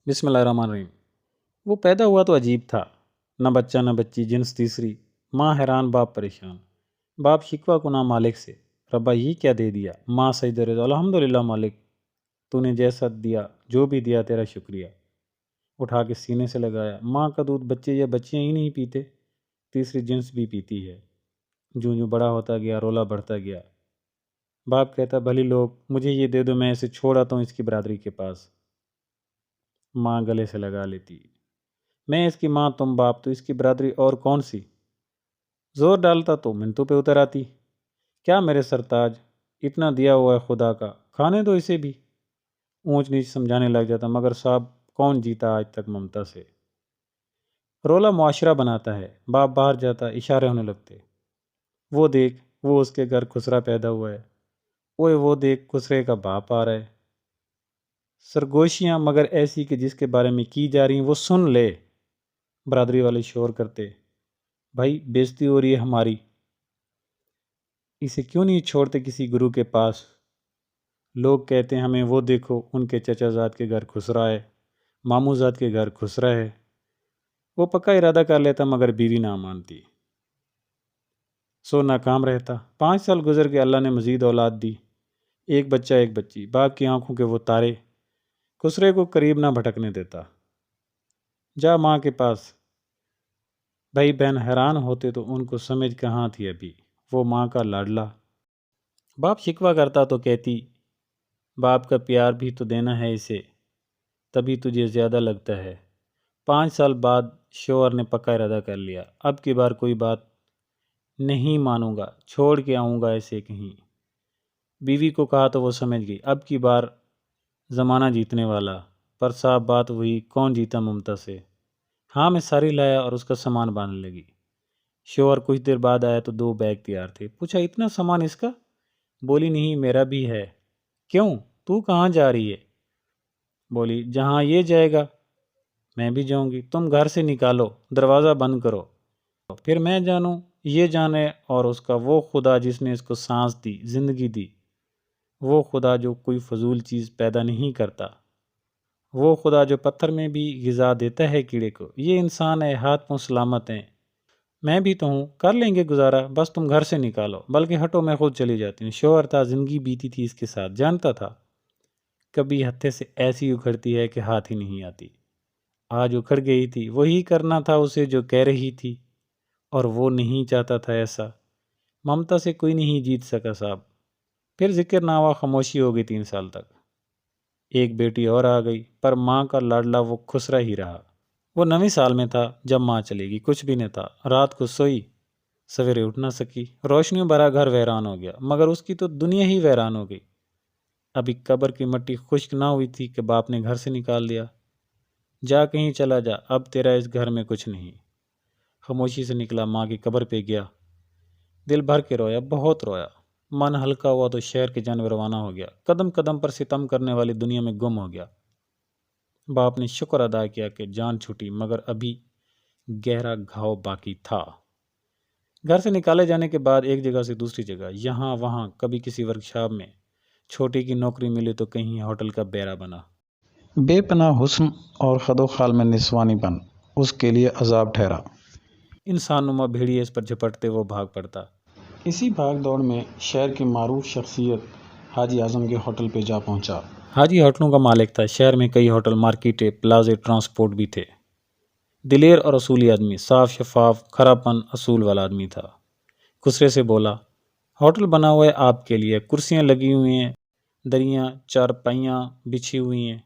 بسم اللہ الرحمن الرحیم۔ وہ پیدا ہوا تو عجیب تھا، نہ بچہ نہ بچی، جنس تیسری، ماں حیران باپ پریشان۔ باپ شکوہ کنا مالک سے، ربا یہ کیا دے دیا؟ ماں سجدہ رضا، الحمدللہ مالک، تو نے جیسا دیا، جو بھی دیا تیرا شکریہ۔ اٹھا کے سینے سے لگایا، ماں کا دودھ بچے یا بچیاں ہی نہیں پیتے، تیسری جنس بھی پیتی ہے۔ جوں جوں بڑا ہوتا گیا رولا بڑھتا گیا۔ باپ کہتا بھلی لوگ، مجھے یہ دے دو، میں اسے چھوڑ آتا ہوں اس کی برادری کے پاس۔ ماں گلے سے لگا لیتی، میں اس کی ماں تم باپ، تو اس کی برادری اور کون سی؟ زور ڈالتا تو منتوں پہ اتر آتی، کیا میرے سرتاج، اتنا دیا ہوا ہے خدا کا، کھانے دو اسے بھی۔ اونچ نیچ سمجھانے لگ جاتا، مگر صاحب کون جیتا آج تک ممتا سے۔ رولا معاشرہ بناتا ہے، باپ باہر جاتا، اشارے ہونے لگتے، وہ دیکھ، وہ اس کے گھر خسرا پیدا ہوا ہے، اوئے وہ دیکھ خسرے کا باپ آ رہا ہے۔ سرگوشیاں مگر ایسی کہ جس کے بارے میں کی جا رہی ہیں وہ سن لے۔ برادری والے شور کرتے، بھائی بےزتی ہو رہی ہے ہماری، اسے کیوں نہیں چھوڑتے کسی گرو کے پاس؟ لوگ کہتے ہیں ہمیں، وہ دیکھو ان کے چچا زاد کے گھر خسرا ہے، ماموں زاد کے گھر خسرا ہے۔ وہ پکا ارادہ کر لیتا مگر بیوی نہ مانتی، سو ناکام رہتا۔ 5 سال گزر کے اللہ نے مزید اولاد دی، ایک بچہ ایک بچی، باپ کی آنکھوں کے وہ تارے، خسرے کو قریب نہ بھٹکنے دیتا۔ جا ماں کے پاس۔ بھائی بہن حیران ہوتے تو ان کو سمجھ کہاں تھی ابھی، وہ ماں کا لاڈلا۔ باپ شکوہ کرتا تو کہتی، باپ کا پیار بھی تو دینا ہے اسے، تبھی تجھے زیادہ لگتا ہے۔ 5 سال بعد شوہر نے پکا ارادہ کر لیا، اب کی بار کوئی بات نہیں مانوں گا، چھوڑ کے آؤں گا ایسے کہیں۔ بیوی کو کہا تو وہ سمجھ گئی، اب کی بار زمانہ جیتنے والا، پر صاحب بات وہی، کون جیتا ممتا سے۔ ہاں میں ساری لایا اور اس کا سامان باندھنے لگی۔ شوہر کچھ دیر بعد آیا تو 2 بیگ تیار تھے، پوچھا اتنا سامان اس کا؟ بولی نہیں میرا بھی ہے۔ کیوں، تو کہاں جا رہی ہے؟ بولی جہاں یہ جائے گا میں بھی جاؤں گی، تم گھر سے نکالو، دروازہ بند کرو، پھر میں جانوں، یہ جانے اور اس کا وہ خدا جس نے اس کو سانس دی، زندگی دی، وہ خدا جو کوئی فضول چیز پیدا نہیں کرتا، وہ خدا جو پتھر میں بھی غذا دیتا ہے کیڑے کو۔ یہ انسان ہے، ہاتھ پاؤں سلامت ہیں، میں بھی تو ہوں، کر لیں گے گزارا، بس تم گھر سے نکالو، بلکہ ہٹو میں خود چلی جاتی ہوں۔ شوہر تھا، زندگی بیتی تھی اس کے ساتھ، جانتا تھا کبھی ہتھے سے ایسی اکھڑتی ہے کہ ہاتھ ہی نہیں آتی۔ آج اکھڑ گئی تھی، وہی کرنا تھا اسے جو کہہ رہی تھی، اور وہ نہیں چاہتا تھا ایسا۔ ممتا سے کوئی نہیں جیت سکا صاحب۔ پھر ذکر نہ ہوا، خاموشی ہو گئی 3 سال تک۔ ایک بیٹی اور آ گئی، پر ماں کا لاڈلا وہ خسرا ہی رہا۔ وہ 9ویں سال میں تھا جب ماں چلے گی، کچھ بھی نہ تھا، رات کو سوئی، سویرے اٹھ نہ سکی، روشنیوں بھرا گھر ویران ہو گیا، مگر اس کی تو دنیا ہی ویران ہو گئی۔ ابھی قبر کی مٹی خشک نہ ہوئی تھی کہ باپ نے گھر سے نکال دیا، جا کہیں چلا جا، اب تیرا اس گھر میں کچھ نہیں۔ خاموشی سے نکلا، ماں کی قبر پہ گیا، دل بھر کے رویا، بہت رویا۔ من ہلکا ہوا تو شہر کے جانب روانہ ہو گیا، قدم قدم پر ستم کرنے والی دنیا میں گم ہو گیا۔ باپ نے شکر ادا کیا کہ جان چھوٹی، مگر ابھی گہرا گھاؤ باقی تھا۔ گھر سے نکالے جانے کے بعد ایک جگہ سے دوسری جگہ، یہاں وہاں، کبھی کسی ورکشاپ میں، چھوٹی کی نوکری ملی تو کہیں ہوٹل کا بیرا بنا۔ بے پناہ حسن اور خد و خال میں نسوانی بن اس کے لیے عذاب ٹھہرا۔ انسان نما بھیڑیے اس پر جھپٹتے وہ بھاگ پڑتا۔ اسی بھاگ دوڑ میں شہر کی معروف شخصیت حاجی اعظم کے ہوٹل پہ جا پہنچا۔ حاجی ہوٹلوں کا مالک تھا، شہر میں کئی ہوٹل، مارکیٹیں، پلازے، ٹرانسپورٹ بھی تھے۔ دلیر اور اصولی آدمی، صاف شفاف، کھرا پن اصول والا آدمی تھا۔ خسرے سے بولا، ہوٹل بنا ہوا ہے آپ کے لیے، کرسیاں لگی ہوئی ہیں، دریاں چارپائیاں بچھی ہوئی ہیں،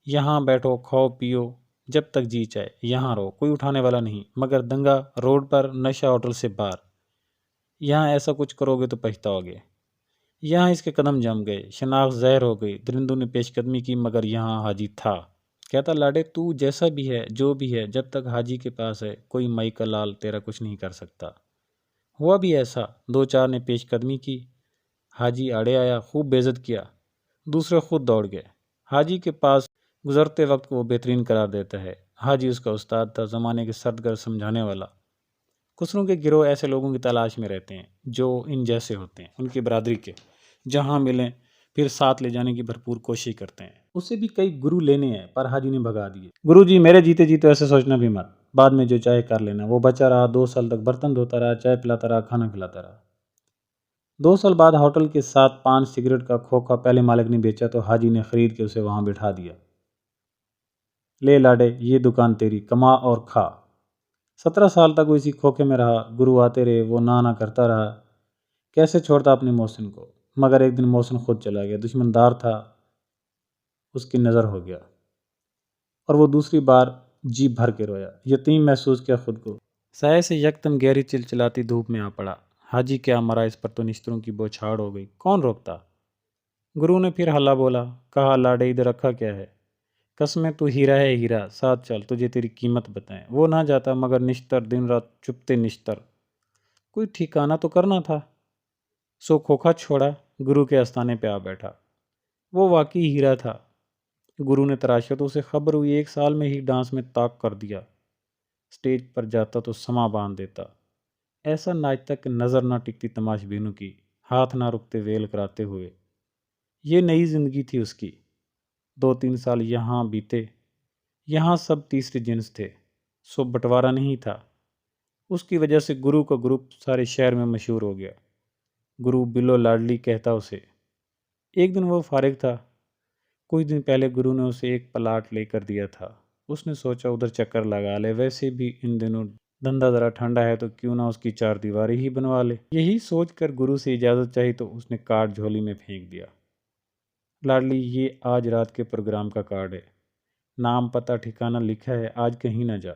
یہاں بیٹھو، کھاؤ پیو، جب تک جی چاہے یہاں رہو، کوئی اٹھانے والا نہیں، مگر دنگا روڈ پر، نشہ ہوٹل سے باہر، یہاں ایسا کچھ کرو گے تو پچھتاؤ گے۔ یہاں اس کے قدم جم گئے، شناخت ظاہر ہو گئی، درندوں نے پیش قدمی کی، مگر یہاں حاجی تھا۔ کہتا لاڈے تو جیسا بھی ہے، جو بھی ہے، جب تک حاجی کے پاس ہے، کوئی مائی کا لال تیرا کچھ نہیں کر سکتا۔ ہوا بھی ایسا، 2-4 نے پیش قدمی کی، حاجی آڑے آیا، خوب بے عزت کیا، دوسرے خود دوڑ گئے۔ حاجی کے پاس گزرتے وقت کو وہ بہترین قرار دیتا ہے، حاجی اس کا استاد تھا، زمانے کے سرد گرد سمجھانے والا۔ خسروں کے گروہ ایسے لوگوں کی تلاش میں رہتے ہیں جو ان جیسے ہوتے ہیں، ان کی برادری کے، جہاں ملیں پھر ساتھ لے جانے کی بھرپور کوشش کرتے ہیں۔ اسے بھی کئی گرو لینے ہیں پر حاجی نے بھگا دیے۔ گرو جی میرے جیتے جی تو ایسے سوچنا بھی مت، بعد میں جو چاہے کر لینا۔ وہ بچہ رہا، 2 سال تک برتن دھوتا رہا، چائے پلاتا رہا، کھانا کھلاتا رہا۔ 2 سال بعد ہوٹل کے ساتھ پان سگریٹ کا کھوکھا پہلے مالک نے بیچا تو حاجی نے خرید کے اسے وہاں بٹھا دیا۔ لے لاڈے یہ دکان تیری، کما اور کھا۔ 17 سال تک وہ اسی کھوکھے میں رہا۔ گرو آتے رہے، وہ نہ کرتا رہا، کیسے چھوڑتا اپنے محسن کو۔ مگر ایک دن محسن خود چلا گیا، دشمندار تھا، اس کی نظر ہو گیا اور وہ دوسری بار جی بھر کے رویا، یتیم محسوس کیا خود کو۔ سائے سے یکدم گہری چلچلاتی دھوپ میں آ پڑا۔ حاجی کیا مرا، اس پر تو نشتروں کی بوچھاڑ ہو گئی، کون روکتا۔ گرو نے پھر ہلا بولا، کہا لاڈے ادھر رکھا کیا ہے؟ قسمیں تو ہیرا ہے ہیرا، ساتھ چل تجھے تیری قیمت بتائیں۔ وہ نہ جاتا مگر نشتر دن رات چپتے نشتر، کوئی ٹھکانہ تو کرنا تھا۔ سو کھوکھا چھوڑا، گرو کے آستانے پہ آ بیٹھا۔ وہ واقعی ہیرا تھا۔ گرو نے تراشا تو اسے خبر ہوئی 1 سال میں ہی ڈانس میں طاق کر دیا۔ سٹیج پر جاتا تو سما باندھ دیتا، ایسا ناچتا کہ نظر نہ ٹکتی تماش بینوں کی، ہاتھ نہ رکتے ویل کراتے ہوئے۔ یہ نئی زندگی تھی اس کی۔ 2-3 سال یہاں بیتے، یہاں سب تیسری جنس تھے، سو بٹوارا نہیں تھا۔ اس کی وجہ سے گرو کا گروپ سارے شہر میں مشہور ہو گیا۔ گرو بلو لاڈلی کہتا اسے۔ ایک دن وہ فارغ تھا، کچھ دن پہلے گرو نے اسے ایک پلاٹ لے کر دیا تھا۔ اس نے سوچا ادھر چکر لگا لے، ویسے بھی ان دنوں دھندا ذرا ٹھنڈا ہے تو کیوں نہ اس کی 4 دیواری ہی بنوا لے۔ یہی سوچ کر گرو سے اجازت چاہی تو اس نے کارڈ جھولی میں پھینک دیا۔ لاڈلی یہ آج رات کے پروگرام کا کارڈ ہے، نام پتہ ٹھکانہ لکھا ہے، آج کہیں نہ جا،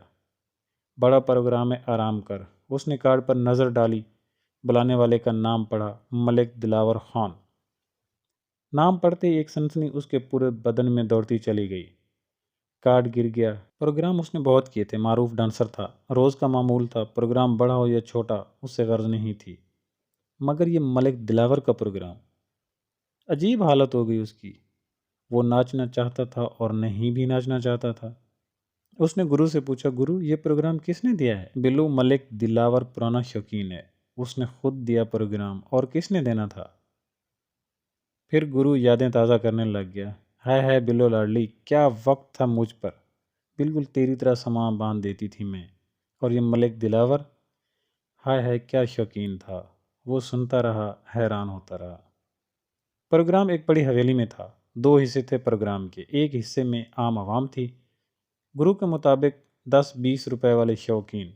بڑا پروگرام ہے، آرام کر۔ اس نے کارڈ پر نظر ڈالی، بلانے والے کا نام پڑھا، ملک دلاور خان۔ نام پڑھتے ہی ایک سنسنی اس کے پورے بدن میں دوڑتی چلی گئی۔ کارڈ گر گیا۔ پروگرام اس نے بہت کیے تھے، معروف ڈانسر تھا، روز کا معمول تھا، پروگرام بڑا ہو یا چھوٹا اس سے غرض نہیں تھی، مگر یہ ملک دلاور کا پروگرام۔ عجیب حالت ہو گئی اس کی، وہ ناچنا چاہتا تھا اور نہیں بھی ناچنا چاہتا تھا۔ اس نے گرو سے پوچھا، گرو یہ پروگرام کس نے دیا ہے؟ بلو ملک دلاور پرانا شوقین ہے، اس نے خود دیا پروگرام، اور کس نے دینا تھا؟ پھر گرو یادیں تازہ کرنے لگ گیا۔ ہائے ہائے بلو لاڈلی، کیا وقت تھا مجھ پر، بالکل تیری طرح سامان باندھ دیتی تھی میں، اور یہ ملک دلاور، ہائے ہائے کیا شوقین تھا۔ وہ سنتا رہا، حیران ہوتا رہا۔ پروگرام ایک بڑی حویلی میں تھا، 2 حصے تھے پروگرام کے۔ ایک حصے میں عام عوام تھی، گرو کے مطابق 10-20 روپے والے شوقین۔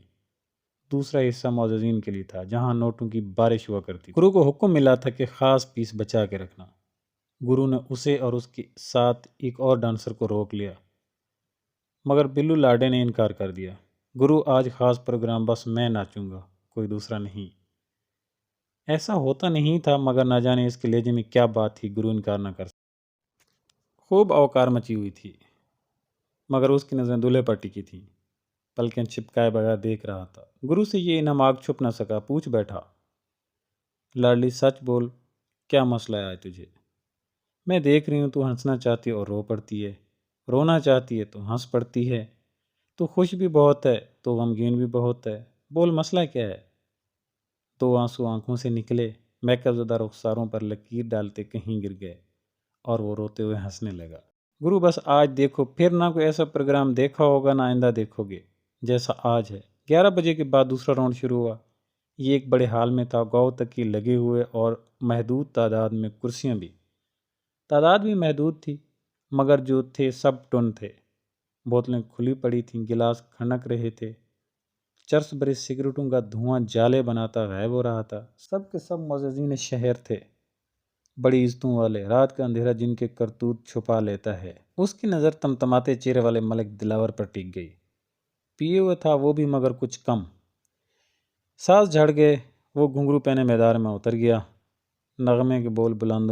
دوسرا حصہ معززین کے لیے تھا، جہاں نوٹوں کی بارش ہوا کرتی۔ گرو کو حکم ملا تھا کہ خاص پیس بچا کے رکھنا۔ گرو نے اسے اور اس کے ساتھ ایک اور ڈانسر کو روک لیا، مگر بلو لاڈے نے انکار کر دیا۔ گرو آج خاص پروگرام بس میں ناچوں گا، کوئی دوسرا نہیں۔ ایسا ہوتا نہیں تھا، مگر نہ جانے اس کے لہجے میں کیا بات تھی، گرو انکار نہ کر سکتا۔ خوب اوکار مچی ہوئی تھی، مگر اس کی نظریں دولہے پر ٹکی تھیں، پلکیں چپکائے بغیر دیکھ رہا تھا۔ گرو سے یہ انہماک چھپ نہ سکا، پوچھ بیٹھا، لاڈلی سچ بول، کیا مسئلہ ہے آج تجھے؟ میں دیکھ رہی ہوں تو ہنسنا چاہتی ہے اور رو پڑتی ہے، رونا چاہتی ہے تو ہنس پڑتی ہے، تو خوش بھی بہت ہے تو غمگین بھی بہت ہے، بول مسئلہ کیا ہے؟ 2 آنسو آنکھوں سے نکلے، میک اپ زدہ رخساروں پر لکیر ڈالتے کہیں گر گئے، اور وہ روتے ہوئے ہنسنے لگا۔ گرو بس آج دیکھو، پھر نہ کوئی ایسا پروگرام دیکھا ہوگا، نہ آئندہ دیکھو گے جیسا آج ہے۔ 11 بجے کے بعد دوسرا راؤنڈ شروع ہوا۔ یہ ایک بڑے ہال میں تھا، گاؤں تک کی لگے ہوئے اور محدود تعداد میں کرسیاں بھی۔ تعداد بھی محدود تھی، مگر جو تھے سب ٹن تھے۔ بوتلیں کھلی پڑی تھیں، گلاس کھنک رہے تھے، چرس بھرے سگریٹوں کا دھواں جالے بناتا غائب ہو رہا تھا۔ سب کے سب معززین شہر تھے، بڑی عزتوں والے، رات کا اندھیرا جن کے کرتوت چھپا لیتا ہے۔ اس کی نظر تمتماتے چہرے والے ملک دلاور پر ٹک گئی۔ پیے ہوئے تھا وہ بھی، مگر کچھ کم۔ ساز جھڑ گئے، وہ گھنگرو پہنے میدان میں اتر گیا۔ نغمے کے بول بلند